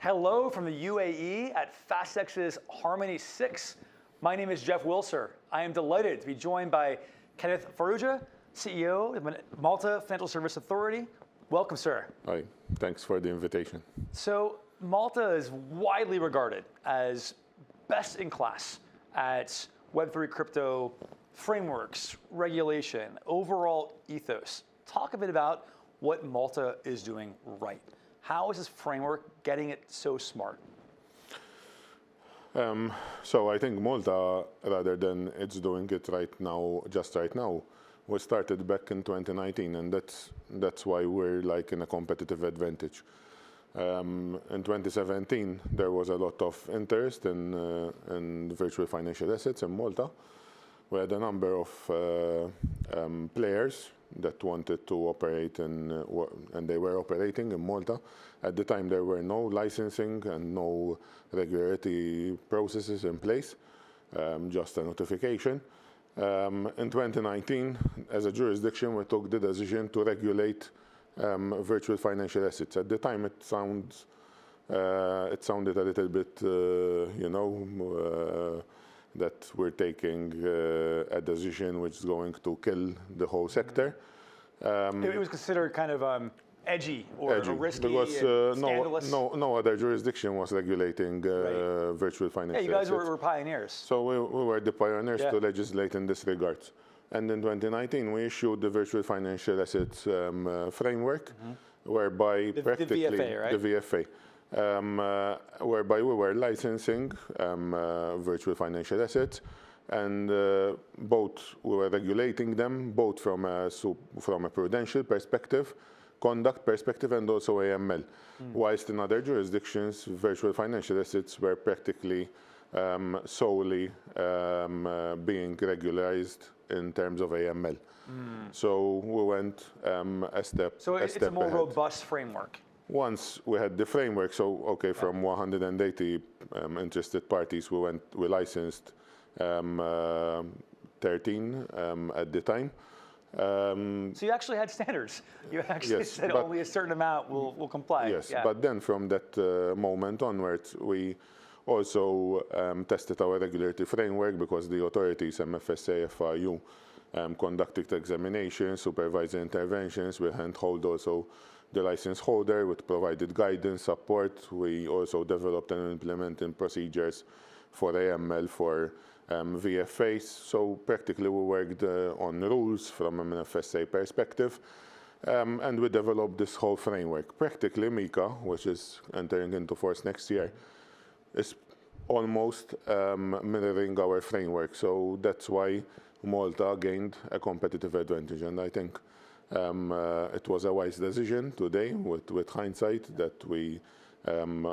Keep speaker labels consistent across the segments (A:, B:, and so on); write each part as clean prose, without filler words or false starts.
A: Hello from the UAE at Fastex's Harmony 6. My name is Jeff Wilser. I am delighted to be joined by Kenneth Farrugia, CEO of Malta Financial Services Authority. Welcome, sir.
B: Hi, thanks for the invitation.
A: So Malta is widely regarded as best in class at Web3 crypto frameworks, regulation, overall ethos. Talk a bit about what Malta is doing right. How is this framework getting it so smart?
B: So I think Malta, rather than it's doing it right now, just right now, was started back in 2019, and that's why we're like in a competitive advantage. In 2017, there was a lot of interest in virtual financial assets in Malta. We had a number of players that wanted to operate and they were operating in Malta. At the time, there were no licensing and no regulatory processes in place, just a notification. In 2019, as a jurisdiction, we took the decision to regulate virtual financial assets. At the time, it sounded a little bit, that we're taking a decision which is going to kill the whole sector.
A: It was considered kind of edgy or risky
B: because
A: scandalous.
B: no other jurisdiction was regulating virtual financial assets.
A: Yeah, you guys were pioneers.
B: So we were the pioneers to legislate in this regard. And in 2019, we issued the virtual financial assets framework, whereby practically
A: the VFA, right?
B: The VFA. Whereby we were licensing virtual financial assets, and both we were regulating them both from a prudential perspective, conduct perspective, and also AML. Whilst in other jurisdictions, virtual financial assets were practically solely being regularized in terms of AML. So we went a step.
A: So it's a more robust framework.
B: Once we had the framework, from 180 interested parties, we licensed 13 at the time.
A: So you actually had standards. You actually said only a certain amount will comply.
B: Yes, but then from that moment onwards, we also tested our regulatory framework because the authorities, MFSA, FIU, conducted examinations, supervised interventions. We handhold also the license holder, which provided guidance, support. We also developed and implemented procedures for AML, for VFAs. So practically we worked on rules from an MFSA perspective, and we developed this whole framework. Practically MiCA, which is entering into force next year, is almost mirroring our framework. So that's why Malta gained a competitive advantage. And I think it was a wise decision today, with hindsight, that we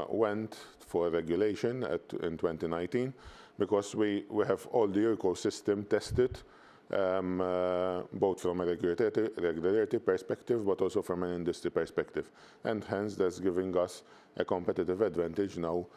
B: went for regulation in 2019, because we have all the ecosystem tested, both from a regulatory perspective, but also from an industry perspective. And hence, that's giving us a competitive advantage now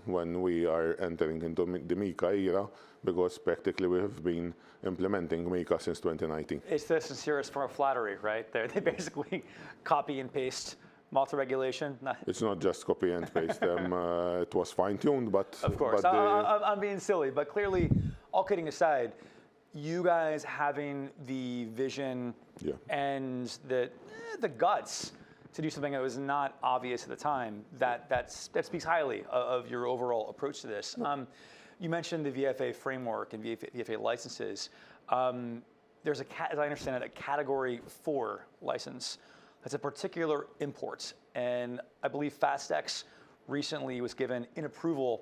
B: when we are entering into the MiCA era, because practically we have been implementing MiCA since 2019.
A: It's the sincerest form of flattery, right? They basically copy and paste Malta regulation.
B: It's not just copy and paste. It was fine-tuned, but...
A: Of course, I'm being silly, but clearly, all kidding aside, you guys having the vision and the guts to do something that was not obvious at the time, that speaks highly of your overall approach to this. You mentioned the VFA framework and VFA licenses. There's as I understand it, a Category 4 license that's a particular import, and I believe Fastex recently was given in principle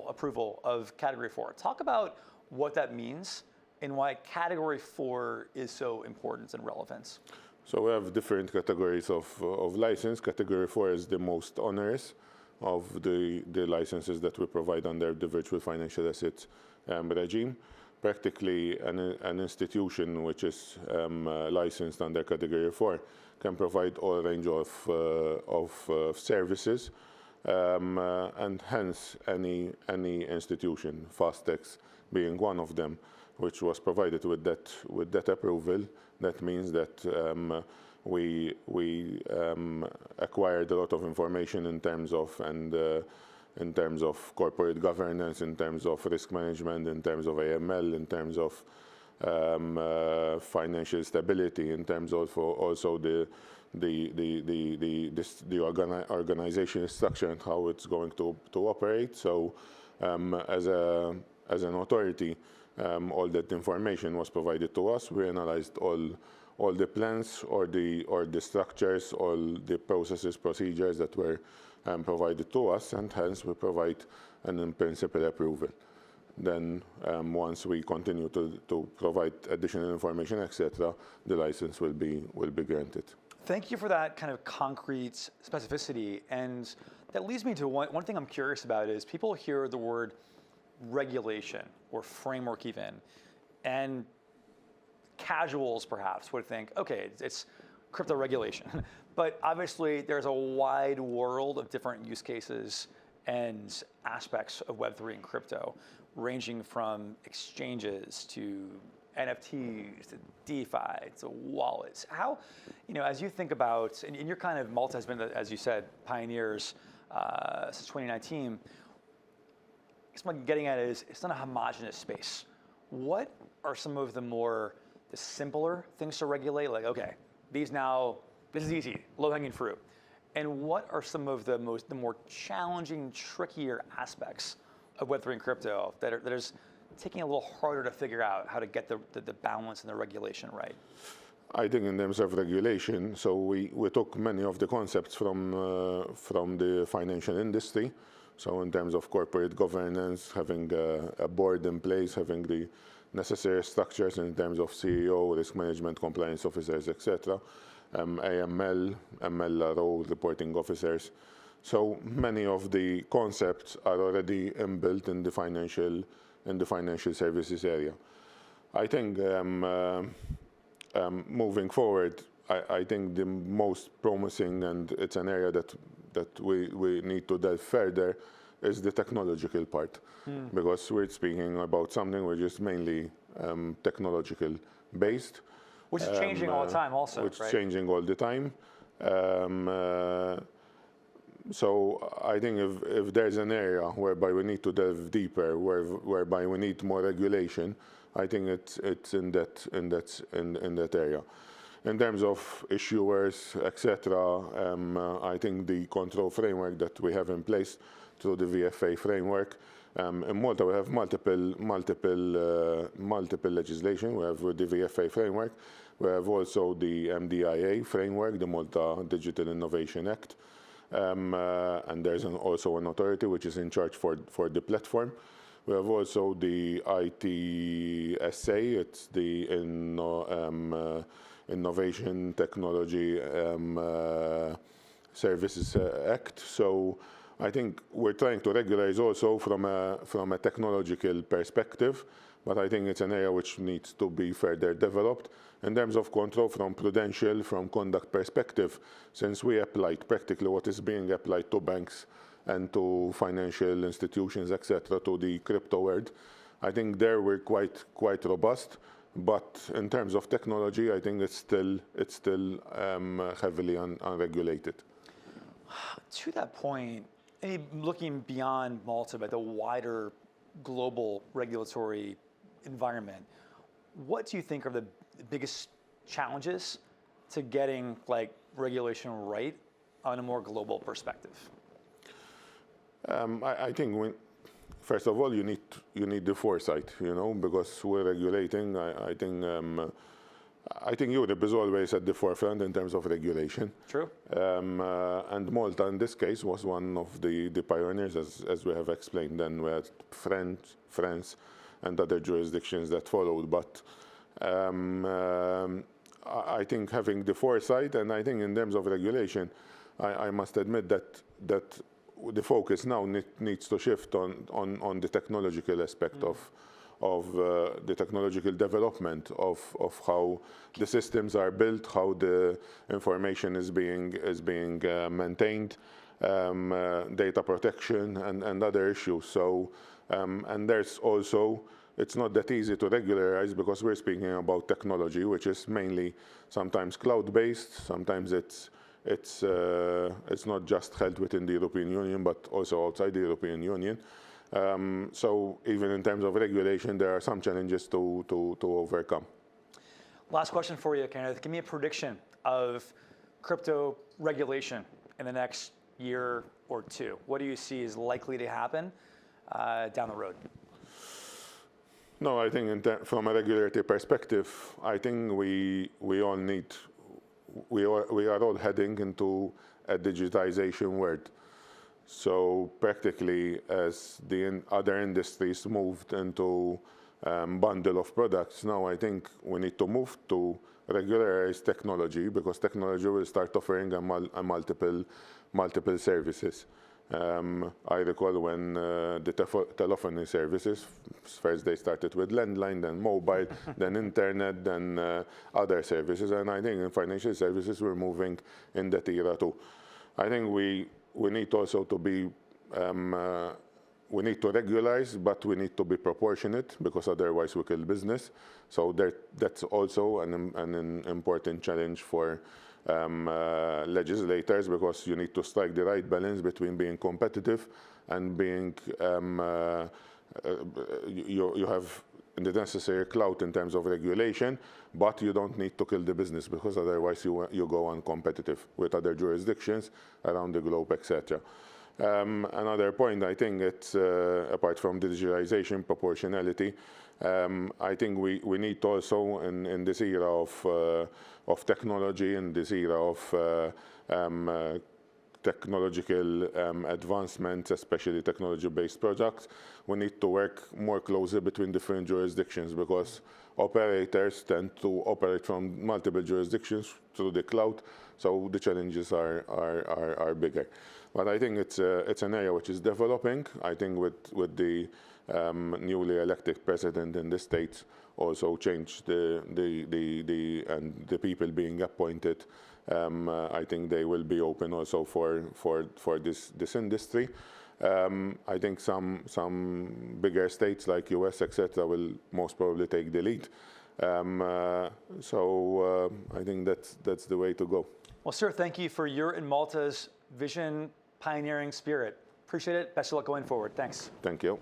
A: approval of Category 4. Talk about what that means and why Category 4 is so important and relevant.
B: So we have different categories of license. Category 4 is the most onerous of the licenses that we provide under the virtual financial assets regime. Practically, an institution which is licensed under Category 4 can provide all range of services, and hence any institution, Fastex being one of them, which was provided with that approval. That means that we acquired a lot of information in terms of corporate governance, in terms of risk management, in terms of AML, in terms of financial stability, in terms of also the organization structure and how it's going to operate. So as an authority, all that information was provided to us. We analyzed all the plans or the structures, all the processes, procedures that were provided to us, and hence we provide an in-principle approval. Then once we continue to provide additional information, etc., the license will be granted.
A: Thank you for that kind of concrete specificity. And that leads me to one thing I'm curious about is people hear the word regulation or framework even, and casuals perhaps would think, okay, it's crypto regulation. But obviously there's a wide world of different use cases and aspects of Web3 and crypto, ranging from exchanges to NFTs to DeFi to wallets. How, as you think about, and you're kind of, Malta has been, as you said, pioneers since 2019. I guess what I'm getting at is it's not a homogenous space. What are some of the simpler things to regulate? Like, okay, this is easy, low-hanging fruit. And what are some of the more challenging, trickier aspects of Web3 and crypto that is taking a little harder to figure out how to get the balance and the regulation right?
B: I think in terms of regulation, so we took many of the concepts from the financial industry. So in terms of corporate governance, having a board in place, having the necessary structures in terms of CEO, risk management, compliance officers, etc., AML, MLRO, reporting officers. So many of the concepts are already inbuilt in the financial services area. I think moving forward, I think the most promising, and it's an area that we need to delve further, is the technological part. Because we're speaking about something which is mainly technological based.
A: Which is changing all the time also,
B: which
A: right?
B: is changing all the time. So I think if there's an area whereby we need to delve deeper, whereby we need more regulation, I think it's in that area. In terms of issuers, etc., I think the control framework that we have in place through the VFA framework. In Malta, we have multiple legislation. We have the VFA framework. We have also the MDIA framework, the Malta Digital Innovation Act. And there's also an authority which is in charge for the platform. We have also the ITSA, it's the Innovation Technology Services Act. So I think we're trying to regulate also from a technological perspective, but I think it's an area which needs to be further developed. In terms of control from prudential, from conduct perspective, since we applied practically what is being applied to banks and to financial institutions, etc., to the crypto world, I think there we're quite robust. But in terms of technology, I think it's still heavily unregulated.
A: To that point, looking beyond Malta, but the wider global regulatory environment, what do you think are the biggest challenges to getting regulation right on a more global perspective?
B: I think first of all, you need the foresight, because we're regulating. I think Europe is always at the forefront in terms of regulation.
A: True.
B: And Malta, in this case, was one of the pioneers, as we have explained. Then we had France, and other jurisdictions that followed. But I think having the foresight, and I think in terms of regulation, I must admit that the focus now needs to shift on the technological aspect of the technological development of how the systems are built, how the information is being maintained, data protection and other issues. So and there's also it's not that easy to regularize because we're speaking about technology, which is mainly sometimes cloud-based, sometimes it's not just held within the European Union, but also outside the European Union. So even in terms of regulation, there are some challenges to overcome.
A: Last question for you, Kenneth. Give me a prediction of crypto regulation in the next year or two. What do you see is likely to happen down the road?
B: No, I think from a regulatory perspective, I think we are all heading into a digitization world. So practically, as the other industries moved into bundle of products, now I think we need to move to regularize technology, because technology will start offering a multiple services. I recall when the telephony services, first they started with landline, then mobile, then internet, then other services. And I think in financial services, we're moving in that era too. I think we need also to be, we need to regularize, but we need to be proportionate, because otherwise we kill business. So that's also an important challenge for legislators, because you need to strike the right balance between being competitive and being you have the necessary clout in terms of regulation, but you don't need to kill the business, because otherwise you go uncompetitive with other jurisdictions around the globe, etc. Another point, I think it's apart from digitalization, proportionality. I think we need also in this era of technology, in this era of technological advancements, especially technology-based products, we need to work more closely between different jurisdictions, because operators tend to operate from multiple jurisdictions through the cloud, so the challenges are bigger. But I think it's an area which is developing. I think with the newly elected president in the States also changed the people being appointed. I think they will be open also for this industry. I think some bigger states like US, etc., will most probably take the lead. So I think that's the way to go.
A: Well, sir, thank you for your and Malta's vision, pioneering spirit. Appreciate it. Best of luck going forward. Thanks.
B: Thank you.